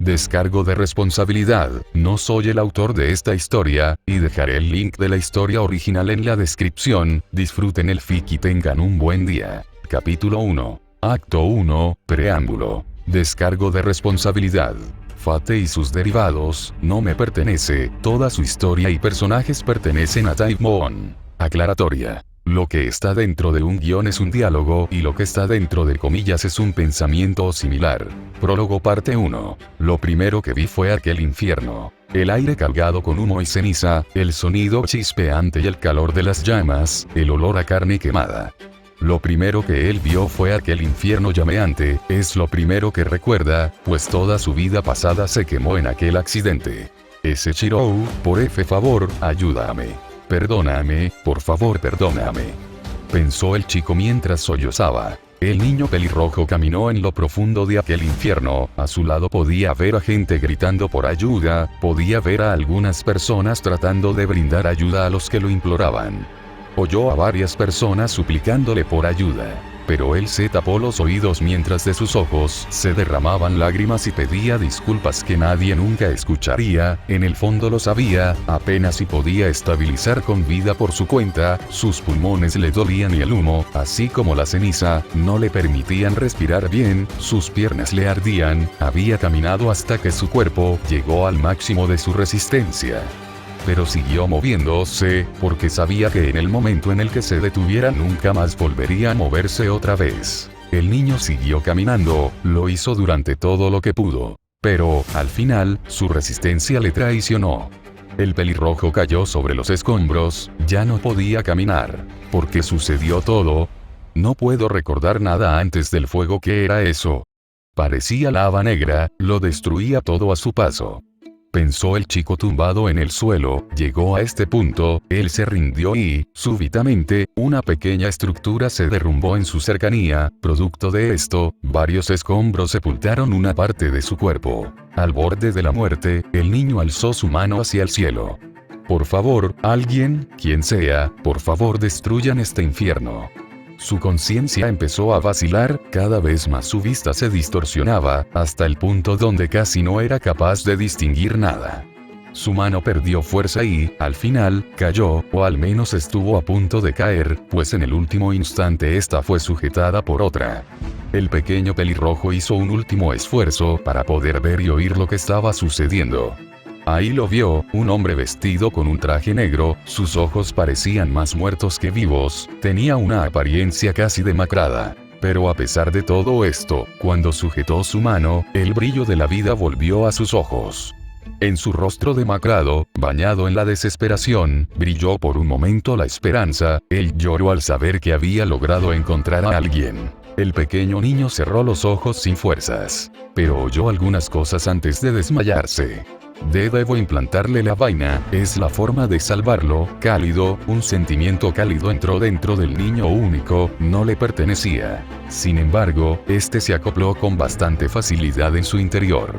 Descargo de responsabilidad, no soy el autor de esta historia, y dejaré el link de la historia original en la descripción. Disfruten el fic y tengan un buen día. Capítulo 1. Acto 1, Preámbulo. Descargo de responsabilidad. Fate y sus derivados, no me pertenece, toda su historia y personajes pertenecen a Type Moon. Aclaratoria. Lo que está dentro de un guión es un diálogo y lo que está dentro de comillas es un pensamiento similar. Prólogo parte 1. Lo primero que vi fue aquel infierno. El aire cargado con humo y ceniza, el sonido chispeante y el calor de las llamas, el olor a carne quemada. Lo primero que él vio fue aquel infierno llameante, es lo primero que recuerda, pues toda su vida pasada se quemó en aquel accidente. Ese Shirou, por favor, ayúdame. Perdóname, por favor perdóname. Pensó el chico mientras sollozaba. El niño pelirrojo caminó en lo profundo de aquel infierno, a su lado podía ver a gente gritando por ayuda, podía ver a algunas personas tratando de brindar ayuda a los que lo imploraban. Oyó a varias personas suplicándole por ayuda. Pero él se tapó los oídos mientras de sus ojos se derramaban lágrimas y pedía disculpas que nadie nunca escucharía, en el fondo lo sabía, apenas si podía estabilizar con vida por su cuenta, sus pulmones le dolían y el humo, así como la ceniza, no le permitían respirar bien, sus piernas le ardían, había caminado hasta que su cuerpo llegó al máximo de su resistencia. Pero siguió moviéndose, porque sabía que en el momento en el que se detuviera nunca más volvería a moverse otra vez. El niño siguió caminando, lo hizo durante todo lo que pudo. Pero, al final, su resistencia le traicionó. El pelirrojo cayó sobre los escombros, ya no podía caminar. ¿Por qué sucedió todo? No puedo recordar nada antes del fuego. ¿Qué era eso? Parecía lava negra, lo destruía todo a su paso. Pensó el chico tumbado en el suelo, llegó a este punto, él se rindió y, súbitamente, una pequeña estructura se derrumbó en su cercanía, producto de esto, varios escombros sepultaron una parte de su cuerpo. Al borde de la muerte, el niño alzó su mano hacia el cielo. Por favor, alguien, quien sea, por favor destruyan este infierno. Su conciencia empezó a vacilar, cada vez más su vista se distorsionaba, hasta el punto donde casi no era capaz de distinguir nada. Su mano perdió fuerza y, al final, cayó, o al menos estuvo a punto de caer, pues en el último instante esta fue sujetada por otra. El pequeño pelirrojo hizo un último esfuerzo para poder ver y oír lo que estaba sucediendo. Ahí lo vio, un hombre vestido con un traje negro, sus ojos parecían más muertos que vivos, tenía una apariencia casi demacrada. Pero a pesar de todo esto, cuando sujetó su mano, el brillo de la vida volvió a sus ojos. En su rostro demacrado, bañado en la desesperación, brilló por un momento la esperanza, él lloró al saber que había logrado encontrar a alguien. El pequeño niño cerró los ojos sin fuerzas, pero oyó algunas cosas antes de desmayarse. Debo implantarle la vaina, es la forma de salvarlo, cálido, un sentimiento cálido entró dentro del niño único, no le pertenecía. Sin embargo, este se acopló con bastante facilidad en su interior.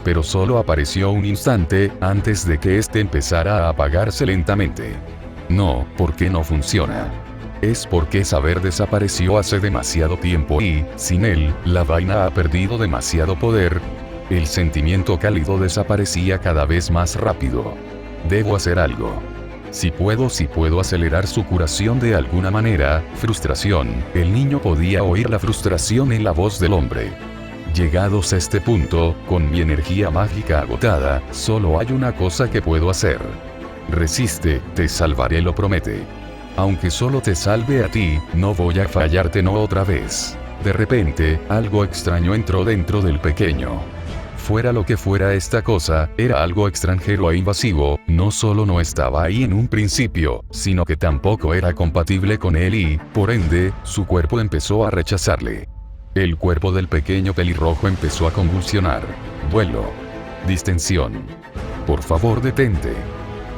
Pero solo apareció un instante, antes de que este empezara a apagarse lentamente. No, porque no funciona. Es porque saber desapareció hace demasiado tiempo y, sin él, la vaina ha perdido demasiado poder. El sentimiento cálido desaparecía cada vez más rápido. Debo hacer algo. Si puedo acelerar su curación de alguna manera. Frustración. El niño podía oír la frustración en la voz del hombre. Llegados a este punto, con mi energía mágica agotada, solo hay una cosa que puedo hacer. Resiste, te salvaré, lo promete. Aunque solo te salve a ti, no voy a fallarte no otra vez. De repente, algo extraño entró dentro del pequeño. Fuera lo que fuera esta cosa, era algo extranjero e invasivo, no solo no estaba ahí en un principio, sino que tampoco era compatible con él y, por ende, su cuerpo empezó a rechazarle. El cuerpo del pequeño pelirrojo empezó a convulsionar. Duelo. Distensión. Por favor detente.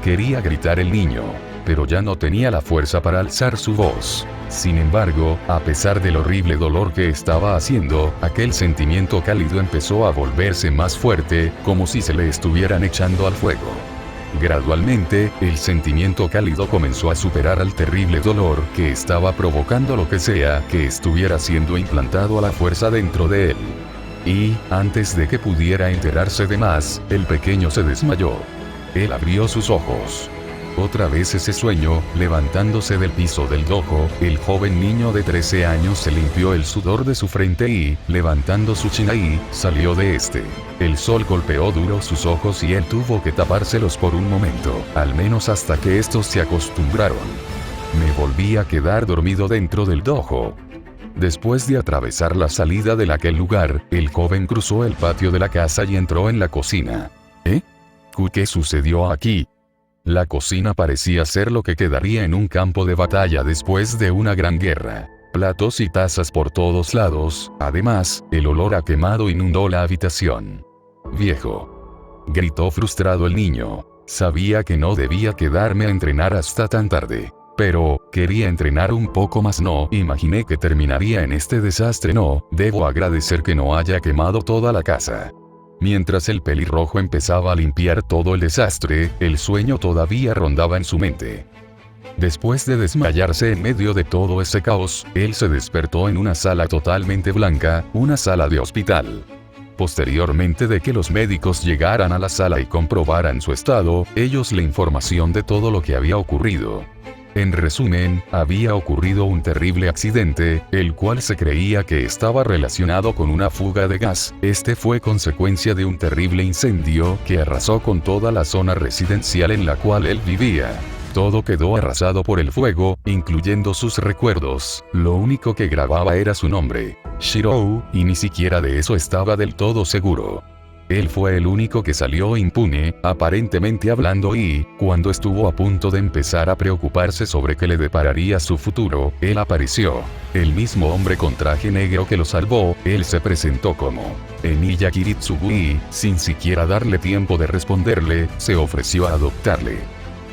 Quería gritar el niño, pero ya no tenía la fuerza para alzar su voz. Sin embargo, a pesar del horrible dolor que estaba haciendo, aquel sentimiento cálido empezó a volverse más fuerte, como si se le estuvieran echando al fuego. Gradualmente, el sentimiento cálido comenzó a superar al terrible dolor que estaba provocando lo que sea que estuviera siendo implantado a la fuerza dentro de él. Y, antes de que pudiera enterarse de más, el pequeño se desmayó. Él abrió sus ojos. Otra vez ese sueño, levantándose del piso del dojo, el joven niño de 13 años se limpió el sudor de su frente y, levantando su chinai, salió de este. El sol golpeó duro sus ojos y él tuvo que tapárselos por un momento, al menos hasta que estos se acostumbraron. Me volví a quedar dormido dentro del dojo. Después de atravesar la salida de aquel lugar, el joven cruzó el patio de la casa y entró en la cocina. ¿Qué sucedió aquí? La cocina parecía ser lo que quedaría en un campo de batalla después de una gran guerra. Platos y tazas por todos lados, además, el olor a quemado inundó la habitación. ¡Viejo!, gritó frustrado el niño. Sabía que no debía quedarme a entrenar hasta tan tarde. Pero, quería entrenar un poco más. No imaginé que terminaría en este desastre. No, debo agradecer que no haya quemado toda la casa. Mientras el pelirrojo empezaba a limpiar todo el desastre, el sueño todavía rondaba en su mente. Después de desmayarse en medio de todo ese caos, él se despertó en una sala totalmente blanca, una sala de hospital. Posteriormente de que los médicos llegaran a la sala y comprobaran su estado, ellos la información de todo lo que había ocurrido. En resumen, había ocurrido un terrible accidente, el cual se creía que estaba relacionado con una fuga de gas. Este fue consecuencia de un terrible incendio que arrasó con toda la zona residencial en la cual él vivía. Todo quedó arrasado por el fuego, incluyendo sus recuerdos. Lo único que grababa era su nombre, Shirou, y ni siquiera de eso estaba del todo seguro. Él fue el único que salió impune, aparentemente hablando, y, cuando estuvo a punto de empezar a preocuparse sobre qué le depararía su futuro, él apareció. El mismo hombre con traje negro que lo salvó, él se presentó como Eniya Kiritsugu y, sin siquiera darle tiempo de responderle, se ofreció a adoptarle.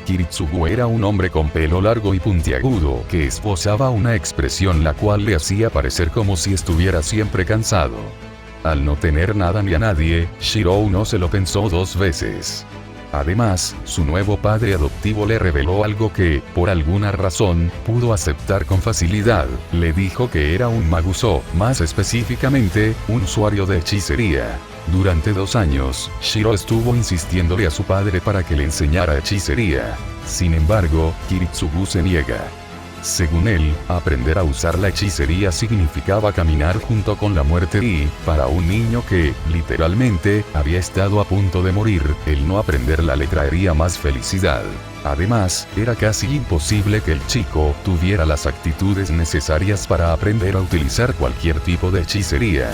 Kiritsugu era un hombre con pelo largo y puntiagudo que esbozaba una expresión la cual le hacía parecer como si estuviera siempre cansado. Al no tener nada ni a nadie, Shirou no se lo pensó dos veces. Además, su nuevo padre adoptivo le reveló algo que, por alguna razón, pudo aceptar con facilidad. Le dijo que era un maguso, más específicamente, un usuario de hechicería. Durante 2 años, Shirou estuvo insistiéndole a su padre para que le enseñara hechicería. Sin embargo, Kiritsugu se niega. Según él, aprender a usar la hechicería significaba caminar junto con la muerte y, para un niño que, literalmente, había estado a punto de morir, el no aprenderla le traería más felicidad. Además, era casi imposible que el chico tuviera las actitudes necesarias para aprender a utilizar cualquier tipo de hechicería.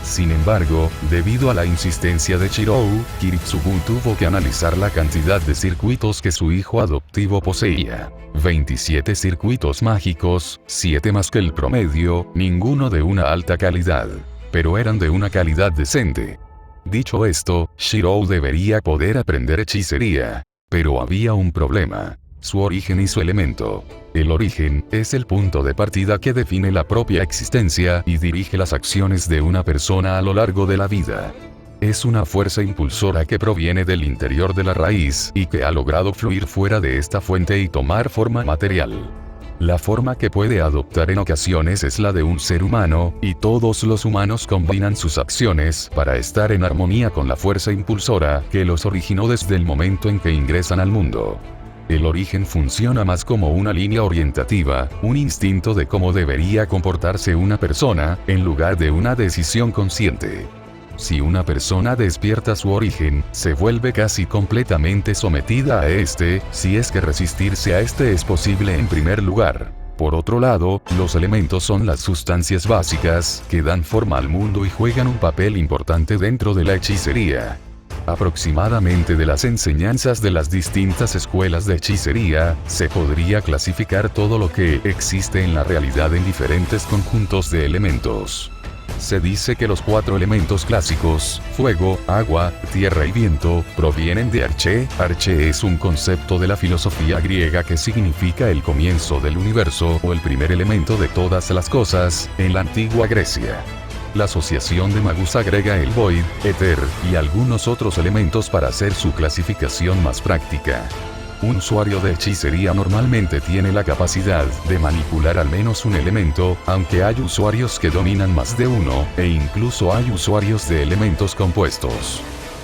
Sin embargo, debido a la insistencia de Shirou, Kiritsugu tuvo que analizar la cantidad de circuitos que su hijo adoptivo poseía. 27 circuitos mágicos, 7 más que el promedio, ninguno de una alta calidad. Pero eran de una calidad decente. Dicho esto, Shirou debería poder aprender hechicería. Pero había un problema. Su origen y su elemento. El origen es el punto de partida que define la propia existencia y dirige las acciones de una persona a lo largo de la vida. Es una fuerza impulsora que proviene del interior de la raíz y que ha logrado fluir fuera de esta fuente y tomar forma material. La forma que puede adoptar en ocasiones es la de un ser humano, y todos los humanos combinan sus acciones para estar en armonía con la fuerza impulsora que los originó desde el momento en que ingresan al mundo. El origen funciona más como una línea orientativa, un instinto de cómo debería comportarse una persona, en lugar de una decisión consciente. Si una persona despierta su origen, se vuelve casi completamente sometida a este, si es que resistirse a este es posible en primer lugar. Por otro lado, los elementos son las sustancias básicas, que dan forma al mundo y juegan un papel importante dentro de la hechicería. Aproximadamente de las enseñanzas de las distintas escuelas de hechicería, se podría clasificar todo lo que existe en la realidad en diferentes conjuntos de elementos. Se dice que los 4 elementos clásicos, fuego, agua, tierra y viento, provienen de Arche. Arche es un concepto de la filosofía griega que significa el comienzo del universo o el primer elemento de todas las cosas, en la antigua Grecia. La asociación de Magus agrega el void, éter, y algunos otros elementos para hacer su clasificación más práctica. Un usuario de hechicería normalmente tiene la capacidad de manipular al menos un elemento, aunque hay usuarios que dominan más de uno, e incluso hay usuarios de elementos compuestos.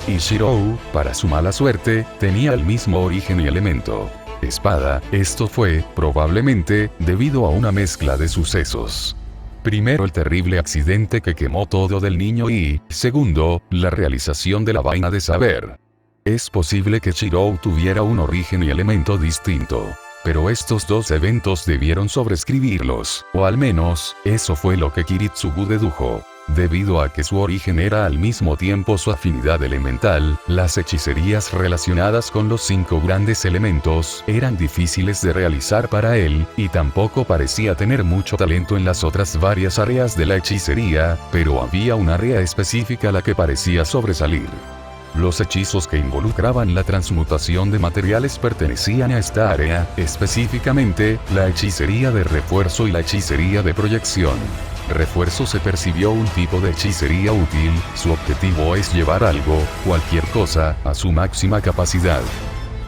Y Shirou, para su mala suerte, tenía el mismo origen y elemento. Espada. Esto fue, probablemente, debido a una mezcla de sucesos. Primero, el terrible accidente que quemó todo del niño y, segundo, la realización de la vaina de saber. Es posible que Shirou tuviera un origen y elemento distinto. Pero estos dos eventos debieron sobreescribirlos, o al menos, eso fue lo que Kiritsugu dedujo. Debido a que su origen era al mismo tiempo su afinidad elemental, las hechicerías relacionadas con los 5 grandes elementos eran difíciles de realizar para él, y tampoco parecía tener mucho talento en las otras varias áreas de la hechicería, pero había un área específica a la que parecía sobresalir. Los hechizos que involucraban la transmutación de materiales pertenecían a esta área, específicamente, la hechicería de refuerzo y la hechicería de proyección. Refuerzo se percibió un tipo de hechicería útil, su objetivo es llevar algo, cualquier cosa, a su máxima capacidad.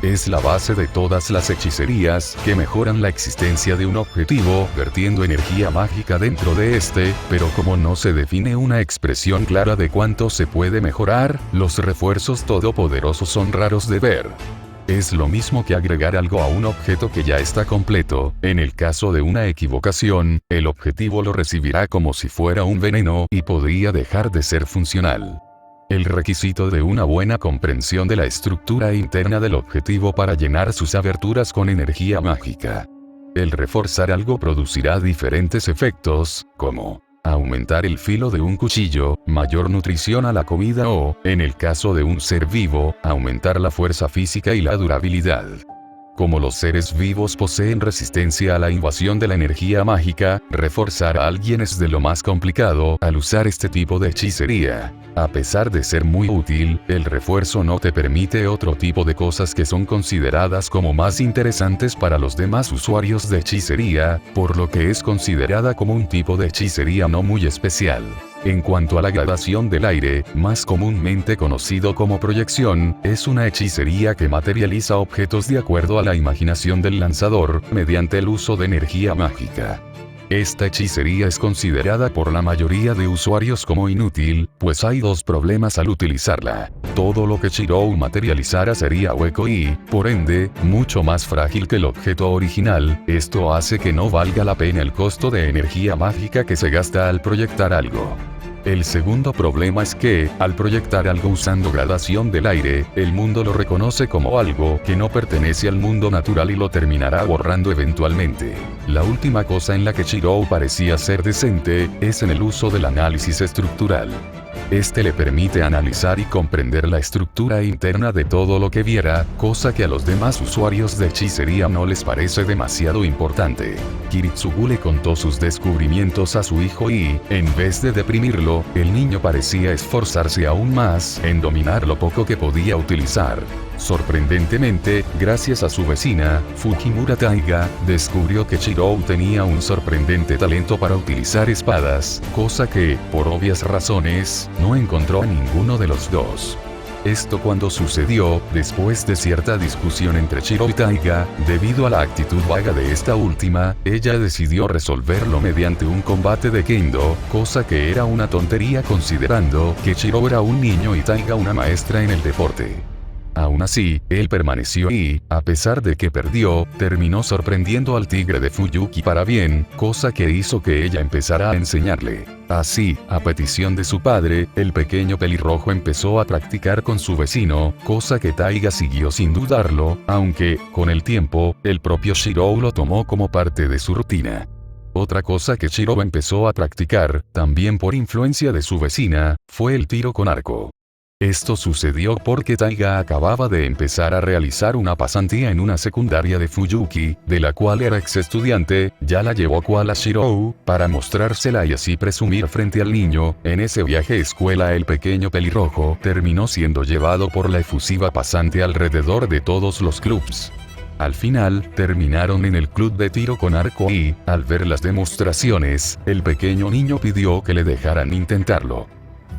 Es la base de todas las hechicerías, que mejoran la existencia de un objetivo, vertiendo energía mágica dentro de este, pero como no se define una expresión clara de cuánto se puede mejorar, los refuerzos todopoderosos son raros de ver. Es lo mismo que agregar algo a un objeto que ya está completo. En el caso de una equivocación, el objetivo lo recibirá como si fuera un veneno y podría dejar de ser funcional. El requisito de una buena comprensión de la estructura interna del objetivo para llenar sus aberturas con energía mágica. El reforzar algo producirá diferentes efectos, como aumentar el filo de un cuchillo, mayor nutrición a la comida o, en el caso de un ser vivo, aumentar la fuerza física y la durabilidad. Como los seres vivos poseen resistencia a la invasión de la energía mágica, reforzar a alguien es de lo más complicado al usar este tipo de hechicería. A pesar de ser muy útil, el refuerzo no te permite otro tipo de cosas que son consideradas como más interesantes para los demás usuarios de hechicería, por lo que es considerada como un tipo de hechicería no muy especial. En cuanto a la gradación del aire, más comúnmente conocido como proyección, es una hechicería que materializa objetos de acuerdo a la imaginación del lanzador, mediante el uso de energía mágica. Esta hechicería es considerada por la mayoría de usuarios como inútil, pues hay dos problemas al utilizarla. Todo lo que Shirou materializara sería hueco y, por ende, mucho más frágil que el objeto original. Esto hace que no valga la pena el costo de energía mágica que se gasta al proyectar algo. El segundo problema es que, al proyectar algo usando gradación del aire, el mundo lo reconoce como algo que no pertenece al mundo natural y lo terminará borrando eventualmente. La última cosa en la que Shirou parecía ser decente, es en el uso del análisis estructural. Este le permite analizar y comprender la estructura interna de todo lo que viera, cosa que a los demás usuarios de hechicería no les parece demasiado importante. Kiritsugu le contó sus descubrimientos a su hijo y, en vez de deprimirlo, el niño parecía esforzarse aún más en dominar lo poco que podía utilizar. Sorprendentemente, gracias a su vecina, Fukimura Taiga, descubrió que Shirou tenía un sorprendente talento para utilizar espadas, cosa que, por obvias razones, no encontró a ninguno de los dos. Esto cuando sucedió, después de cierta discusión entre Shirou y Taiga, debido a la actitud vaga de esta última, ella decidió resolverlo mediante un combate de Kendo, cosa que era una tontería considerando que Shirou era un niño y Taiga una maestra en el deporte. Aún así, él permaneció y, a pesar de que perdió, terminó sorprendiendo al tigre de Fuyuki para bien, cosa que hizo que ella empezara a enseñarle. Así, a petición de su padre, el pequeño pelirrojo empezó a practicar con su vecino, cosa que Taiga siguió sin dudarlo, aunque, con el tiempo, el propio Shirou lo tomó como parte de su rutina. Otra cosa que Shirou empezó a practicar, también por influencia de su vecina, fue el tiro con arco. Esto sucedió porque Taiga acababa de empezar a realizar una pasantía en una secundaria de Fuyuki, de la cual era ex estudiante, ya la llevó a Shirou, para mostrársela y así presumir frente al niño. En ese viaje escuela el pequeño pelirrojo terminó siendo llevado por la efusiva pasante alrededor de todos los clubs. Al final, terminaron en el club de tiro con arco y, al ver las demostraciones, el pequeño niño pidió que le dejaran intentarlo.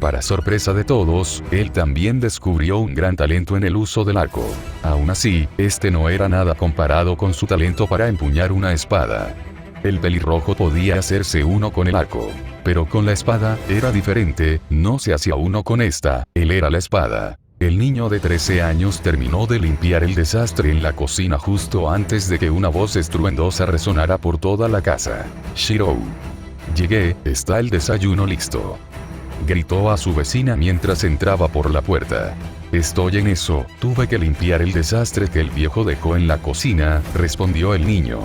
Para sorpresa de todos, él también descubrió un gran talento en el uso del arco. Aún así, este no era nada comparado con su talento para empuñar una espada. El pelirrojo podía hacerse uno con el arco. Pero con la espada, era diferente, no se hacía uno con esta, él era la espada. El niño de 13 años terminó de limpiar el desastre en la cocina justo antes de que una voz estruendosa resonara por toda la casa. Shirou. Llegué, está el desayuno listo. Gritó a su vecina mientras entraba por la puerta. Estoy en eso, tuve que limpiar el desastre que el viejo dejó en la cocina, respondió el niño.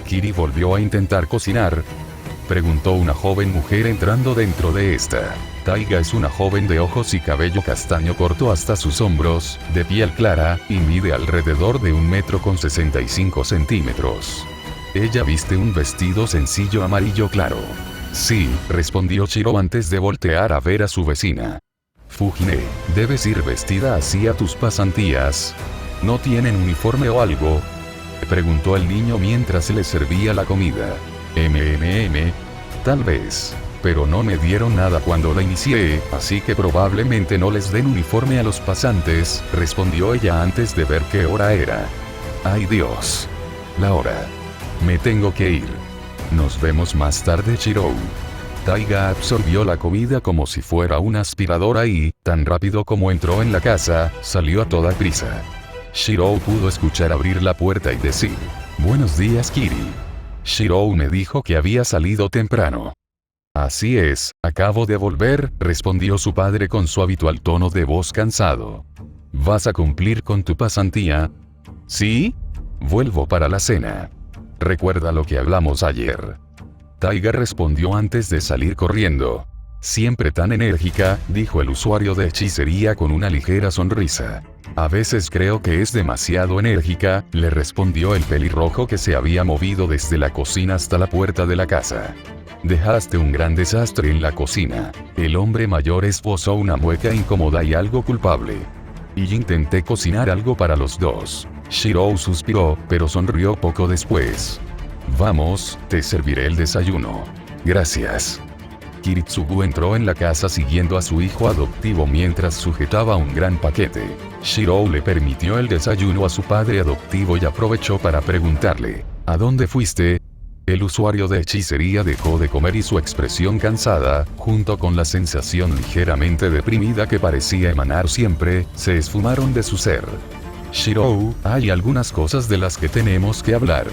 ¿Kiri volvió a intentar cocinar?, preguntó una joven mujer entrando dentro de esta. Taiga es una joven de ojos y cabello castaño corto hasta sus hombros, de piel clara, y mide alrededor de 1,65 metros. Ella viste un vestido sencillo amarillo claro. Sí, respondió Shiro antes de voltear a ver a su vecina. Fujine, ¿debes ir vestida así a tus pasantías? ¿No tienen uniforme o algo?, preguntó el niño mientras le servía la comida. Tal vez. Pero no me dieron nada cuando la inicié, así que probablemente no les den uniforme a los pasantes, respondió ella antes de ver qué hora era. ¡Ay Dios! La hora. Me tengo que ir. Nos vemos más tarde, Shirou. Taiga absorbió la comida como si fuera una aspiradora y, tan rápido como entró en la casa, salió a toda prisa. Shirou pudo escuchar abrir la puerta y decir: «Buenos días, Kiri». Shirou me dijo que había salido temprano. Así es, acabo de volver, respondió su padre con su habitual tono de voz cansado. ¿Vas a cumplir con tu pasantía? ¿Sí? Vuelvo para la cena. ¿Recuerda lo que hablamos ayer? Taiga respondió antes de salir corriendo. Siempre tan enérgica, dijo el usuario de hechicería con una ligera sonrisa. A veces creo que es demasiado enérgica, le respondió el pelirrojo que se había movido desde la cocina hasta la puerta de la casa. Dejaste un gran desastre en la cocina. El hombre mayor esbozó una mueca incómoda y algo culpable. Y intenté cocinar algo para los dos. Shirou suspiró, pero sonrió poco después. Vamos, te serviré el desayuno. Gracias. Kiritsugu entró en la casa siguiendo a su hijo adoptivo mientras sujetaba un gran paquete. Shirou le permitió el desayuno a su padre adoptivo y aprovechó para preguntarle: ¿A dónde fuiste? El usuario de hechicería dejó de comer y su expresión cansada, junto con la sensación ligeramente deprimida que parecía emanar siempre, se esfumaron de su ser. Shirou, hay algunas cosas de las que tenemos que hablar.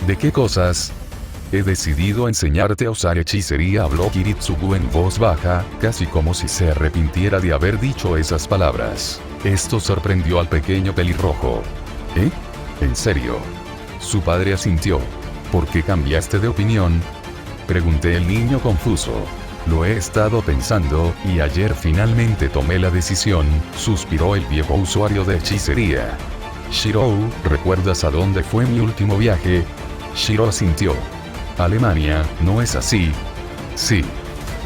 ¿De qué cosas? He decidido enseñarte a usar hechicería, habló Kiritsugu en voz baja, casi como si se arrepintiera de haber dicho esas palabras. Esto sorprendió al pequeño pelirrojo. ¿Eh? ¿En serio? Su padre asintió. ¿Por qué cambiaste de opinión? Pregunté el niño confuso. Lo he estado pensando, y ayer finalmente tomé la decisión, suspiró el viejo usuario de hechicería. Shirou, ¿recuerdas a dónde fue mi último viaje? Shiro asintió. Alemania, ¿no es así? Sí.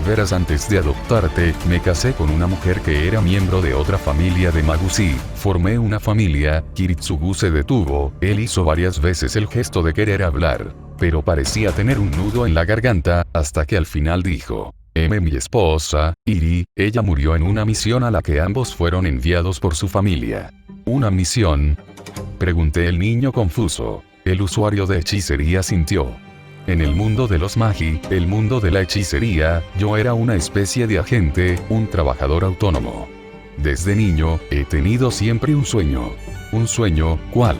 Verás, antes de adoptarte, me casé con una mujer que era miembro de otra familia de Magusi. Formé una familia. Kiritsugu se detuvo, él hizo varias veces el gesto de querer hablar, pero parecía tener un nudo en la garganta, hasta que al final dijo: mi esposa, Iri, ella murió en una misión a la que ambos fueron enviados por su familia. ¿Una misión? Pregunté el niño confuso. El usuario de hechicería sintió. En el mundo de los magi, el mundo de la hechicería, yo era una especie de agente, un trabajador autónomo. Desde niño, he tenido siempre un sueño. ¿Un sueño, cuál?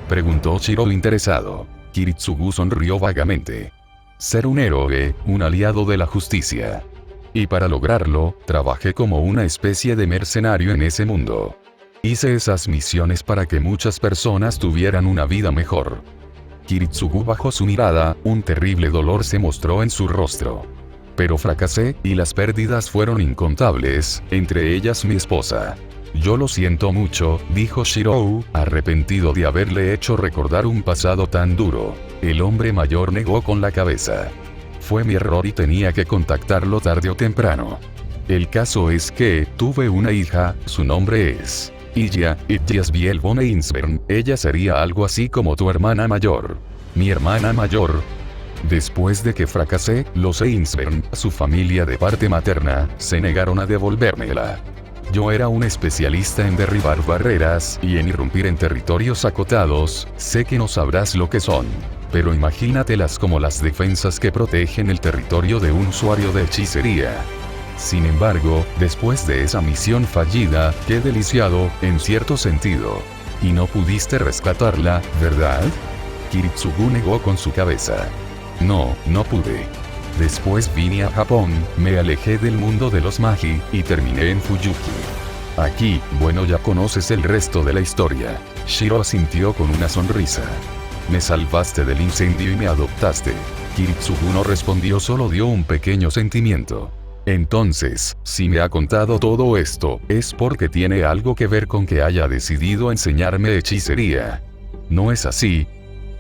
Preguntó Shiro interesado. Kiritsugu sonrió vagamente. Ser un héroe, un aliado de la justicia. Y para lograrlo, trabajé como una especie de mercenario en ese mundo. Hice esas misiones para que muchas personas tuvieran una vida mejor. Kiritsugu bajó su mirada, un terrible dolor se mostró en su rostro. Pero fracasé, y las pérdidas fueron incontables, entre ellas mi esposa. Yo lo siento mucho, dijo Shirou, arrepentido de haberle hecho recordar un pasado tan duro. El hombre mayor negó con la cabeza. Fue mi error y tenía que contactarlo tarde o temprano. El caso es que, tuve una hija, su nombre es Illa Biel von Einsbern. Ella sería algo así como tu hermana mayor. ¿Mi hermana mayor? Después de que fracasé, los Ainsburn, su familia de parte materna, se negaron a devolvérmela. Yo era un especialista en derribar barreras y en irrumpir en territorios acotados, sé que no sabrás lo que son. Pero imagínatelas como las defensas que protegen el territorio de un usuario de hechicería. Sin embargo, después de esa misión fallida, quedé lisiado, en cierto sentido. Y no pudiste rescatarla, ¿verdad? Kiritsugu negó con su cabeza. No, no pude. Después vine a Japón, me alejé del mundo de los Magi, y terminé en Fuyuki. Aquí, bueno, ya conoces el resto de la historia. Shiro asintió con una sonrisa. Me salvaste del incendio y me adoptaste. Kiritsugu no respondió, solo dio un pequeño sentimiento. Entonces, si me ha contado todo esto, es porque tiene algo que ver con que haya decidido enseñarme hechicería. ¿No es así?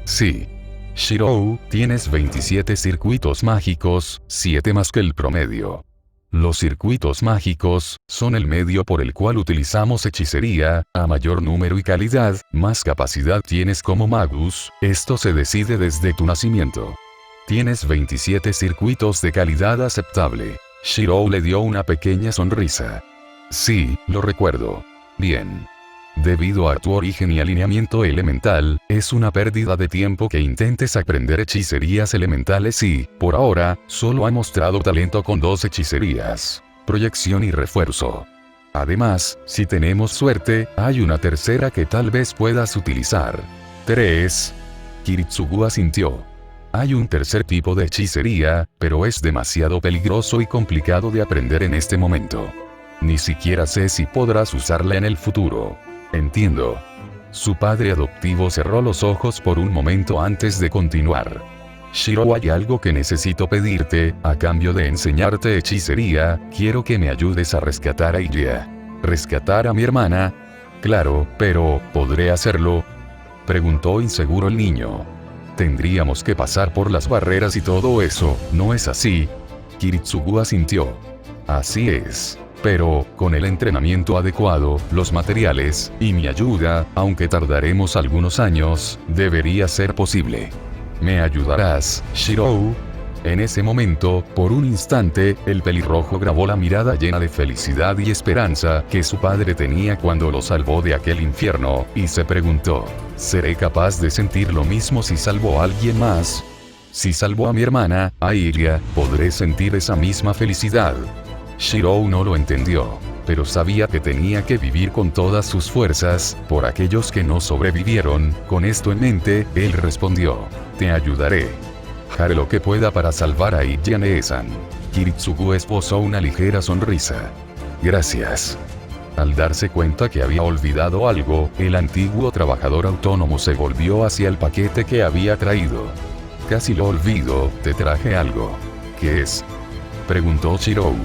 Sí. Shiro, tienes 27 circuitos mágicos, 7 más que el promedio. Los circuitos mágicos son el medio por el cual utilizamos hechicería. A mayor número y calidad, más capacidad tienes como magus. Esto se decide desde tu nacimiento. Tienes 27 circuitos de calidad aceptable. Shiro le dio una pequeña sonrisa. Sí, lo recuerdo. Bien. Debido a tu origen y alineamiento elemental, es una pérdida de tiempo que intentes aprender hechicerías elementales y, por ahora, solo ha mostrado talento con 2 hechicerías: proyección y refuerzo. Además, si tenemos suerte, hay una tercera que tal vez puedas utilizar. 3. Kiritsugu asintió. Hay un tercer tipo de hechicería, pero es demasiado peligroso y complicado de aprender en este momento. Ni siquiera sé si podrás usarla en el futuro. Entiendo. Su padre adoptivo cerró los ojos por un momento antes de continuar. Shiro, hay algo que necesito pedirte. A cambio de enseñarte hechicería, quiero que me ayudes a rescatar a Ilya. ¿Rescatar a mi hermana? Claro, pero ¿podré hacerlo?, preguntó inseguro el niño. Tendríamos que pasar por las barreras y todo eso, ¿no es así? Kiritsugu asintió. Así es. Pero, con el entrenamiento adecuado, los materiales, y mi ayuda, aunque tardaremos algunos años, debería ser posible. ¿Me ayudarás, Shiro? En ese momento, por un instante, el pelirrojo grabó la mirada llena de felicidad y esperanza que su padre tenía cuando lo salvó de aquel infierno, y se preguntó, ¿seré capaz de sentir lo mismo si salvo a alguien más? Si salvo a mi hermana, a Ilya, ¿podré sentir esa misma felicidad? Shiro no lo entendió, pero sabía que tenía que vivir con todas sus fuerzas, por aquellos que no sobrevivieron. Con esto en mente, él respondió, te ayudaré. Haré lo que pueda para salvar a Ilya Neesan. Kiritsugu esbozó una ligera sonrisa. Gracias. Al darse cuenta que había olvidado algo, el antiguo trabajador autónomo se volvió hacia el paquete que había traído. Casi lo olvido, te traje algo. ¿Qué es?, preguntó Shiro.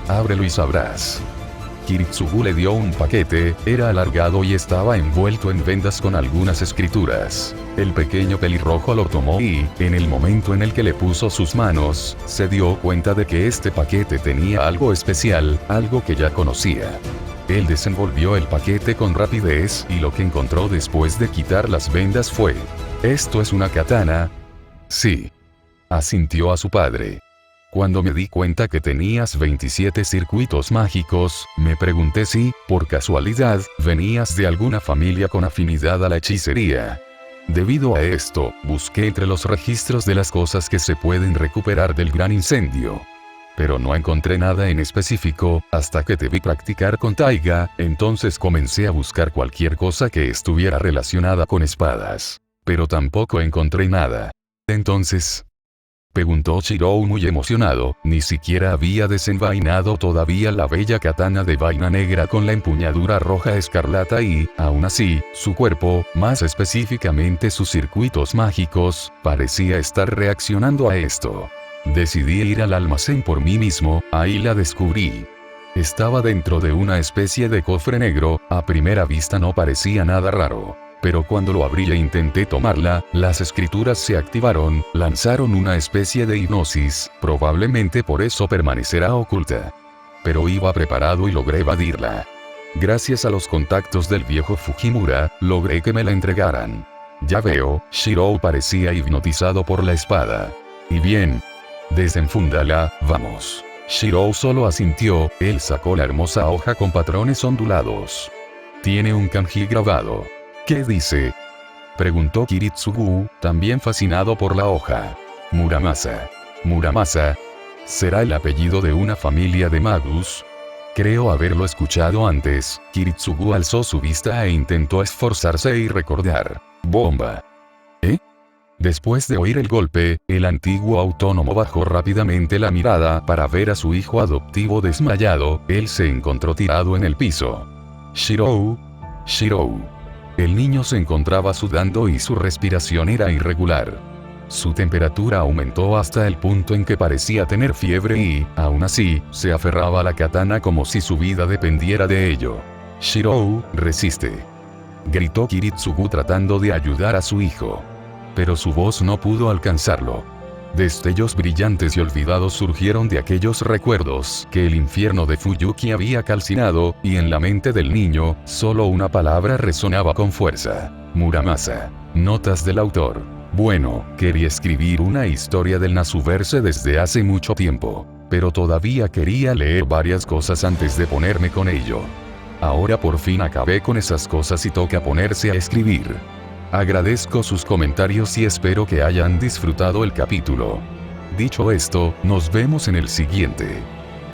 Ábrelo y sabrás. Kiritsugu le dio un paquete, era alargado y estaba envuelto en vendas con algunas escrituras. El pequeño pelirrojo lo tomó y, en el momento en el que le puso sus manos, se dio cuenta de que este paquete tenía algo especial, algo que ya conocía. Él desenvolvió el paquete con rapidez y lo que encontró después de quitar las vendas fue: ¿esto es una katana? Sí. Asintió a su padre. Cuando me di cuenta que tenías 27 circuitos mágicos, me pregunté si, por casualidad, venías de alguna familia con afinidad a la hechicería. Debido a esto, busqué entre los registros de las cosas que se pueden recuperar del gran incendio. Pero no encontré nada en específico, hasta que te vi practicar con Taiga, entonces comencé a buscar cualquier cosa que estuviera relacionada con espadas. Pero tampoco encontré nada. Entonces, preguntó Shiro muy emocionado, ni siquiera había desenvainado todavía la bella katana de vaina negra con la empuñadura roja escarlata y, aún así, su cuerpo, más específicamente sus circuitos mágicos, parecía estar reaccionando a esto. Decidí ir al almacén por mí mismo, ahí la descubrí. Estaba dentro de una especie de cofre negro, a primera vista no parecía nada raro. Pero cuando lo abrí e intenté tomarla, las escrituras se activaron, lanzaron una especie de hipnosis, probablemente por eso permanecerá oculta. Pero iba preparado y logré evadirla. Gracias a los contactos del viejo Fujimura, logré que me la entregaran. Ya veo, Shiro parecía hipnotizado por la espada. Y bien. Desenfúndala, vamos. Shirou solo asintió, él sacó la hermosa hoja con patrones ondulados. Tiene un kanji grabado. ¿Qué dice? Preguntó Kiritsugu, también fascinado por la hoja. Muramasa. Muramasa. ¿Será el apellido de una familia de magus? Creo haberlo escuchado antes. Kiritsugu alzó su vista e intentó esforzarse y recordar. Bomba. ¿Eh? Después de oír el golpe, el antiguo autónomo bajó rápidamente la mirada para ver a su hijo adoptivo desmayado. Él se encontró tirado en el piso. Shirou. Shirou. El niño se encontraba sudando y su respiración era irregular. Su temperatura aumentó hasta el punto en que parecía tener fiebre y, aún así, se aferraba a la katana como si su vida dependiera de ello. Shirou, resiste. Gritó Kiritsugu tratando de ayudar a su hijo. Pero su voz no pudo alcanzarlo. Destellos brillantes y olvidados surgieron de aquellos recuerdos que el infierno de Fuyuki había calcinado, y en la mente del niño, solo una palabra resonaba con fuerza. Muramasa. Notas del autor. Bueno, quería escribir una historia del Nasuverse desde hace mucho tiempo, pero todavía quería leer varias cosas antes de ponerme con ello. Ahora por fin acabé con esas cosas y toca ponerse a escribir. Agradezco sus comentarios y espero que hayan disfrutado el capítulo. Dicho esto, nos vemos en el siguiente.